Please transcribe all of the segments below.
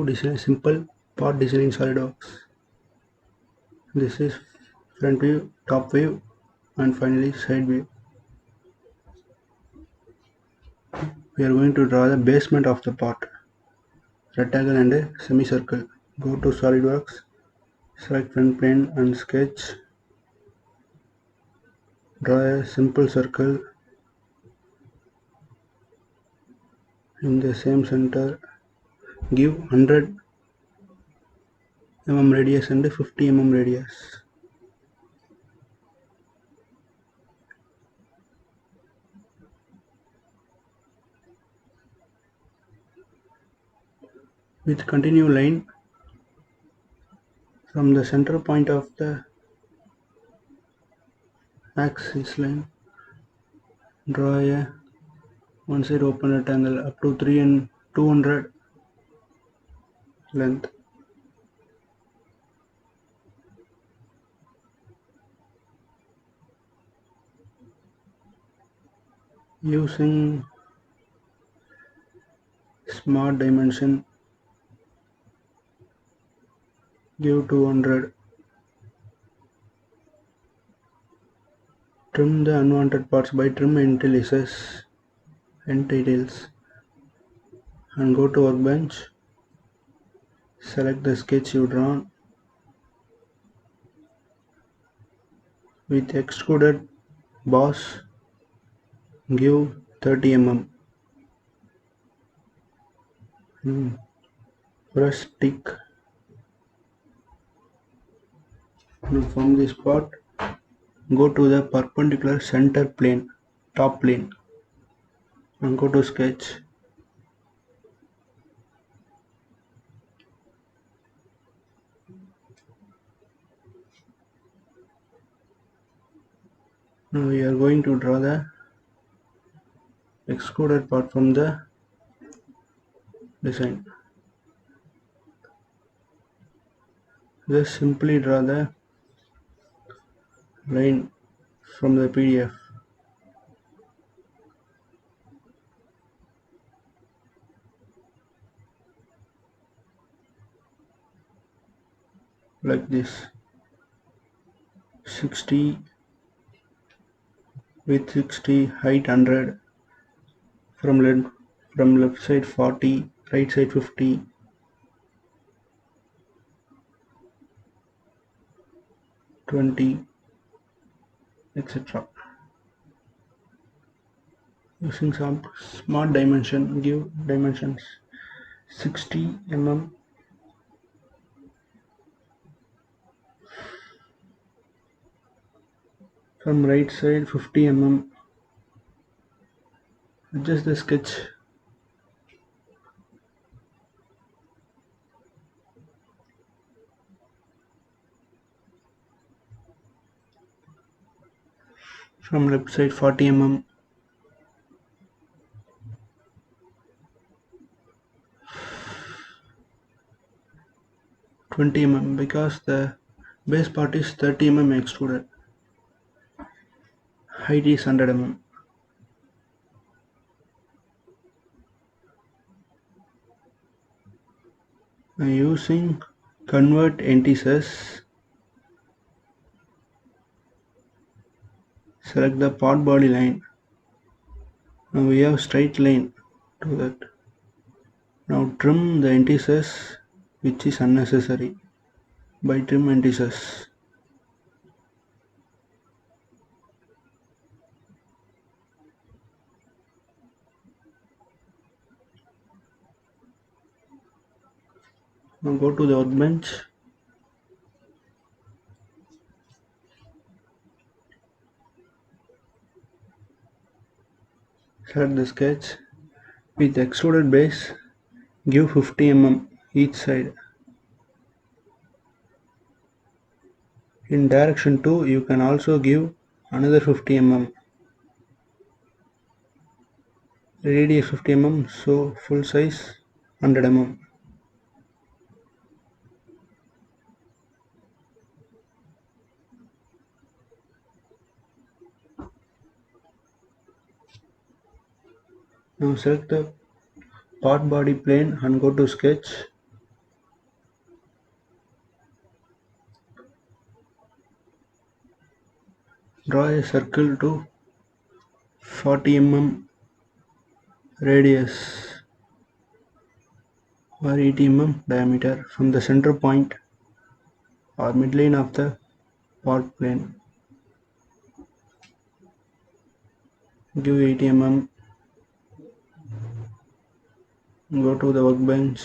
to design simple part design in SolidWorks. This is front view, top view, and finally side view. We are going to draw the basement of the part, rectangle and a semicircle. Go to SolidWorks, select front plane and sketch. Draw a simple circle in the same center. Give 100 mm radius and 50 mm radius. With continue line from the center point of the axis line, draw a one side open rectangle up to 3 and 200 length. Using smart dimension, give 200. Trim the unwanted parts by trim end details and go to workbench. Select the sketch you drawn. With extruded boss, give 30 mm. Press tick. Now from this part, go to the perpendicular center plane, top plane, and go to sketch. Now we are going to draw the extruded part from the design. Just simply draw the line from the PDF. Like this. 60 with 60, height 100, from left side 40, right side 50, 20, etc. Using some smart dimension, give dimensions 60 mm, from right side 50 mm. Adjust the sketch. From left side 40 mm. $20 mm because the base part is 30 mm extruded. Height is 100 mm. Using convert entities, select the part body line. Now we have straight line to that. Now trim the entities which is unnecessary by trim entities. Now go to the workbench. Select the sketch. With extruded base, give 50 mm each side. In direction 2, you can also give another 50 mm. Radius 50 mm, so full size 100 mm. Now select the part body plane and go to sketch. Draw a circle to 40 mm radius or 80 mm diameter from the center point or midline of the part plane. Give 80 mm, go to the workbench,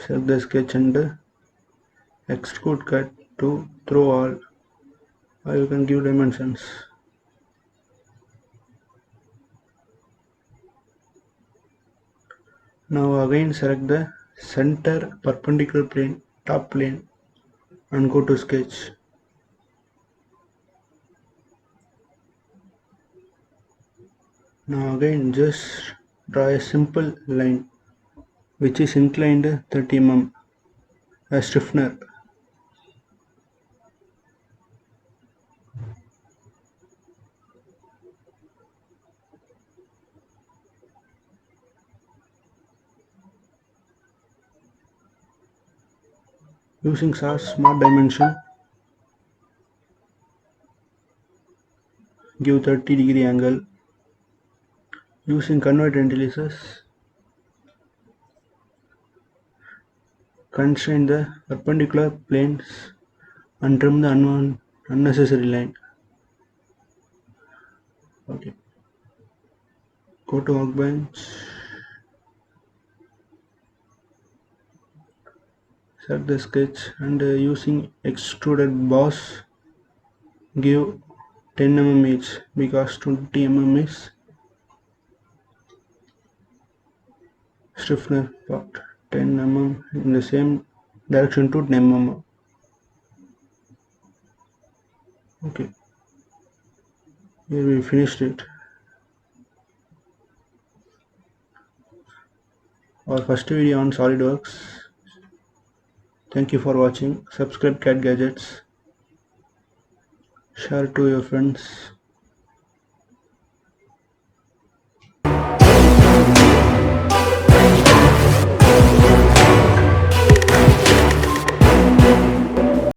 select the sketch and extrude cut to through all, or you can give dimensions. Now again select the center perpendicular plane, top plane, and go to sketch. Now again just draw a simple line which is inclined 30 mm, a stiffener. Using smart dimension, give 30-degree angle. Using convert analysis, constrain the perpendicular planes and trim the unnecessary line. Okay. Go to workbench, select the sketch and using extruded boss, give 10 mm each because 20 mm is stiffener part. 10 mm in the same direction to 10 mm. Okay, here we finished it. Our first video on SolidWorks. Thank you for watching. Subscribe Cat Gadgets. Share to your friends.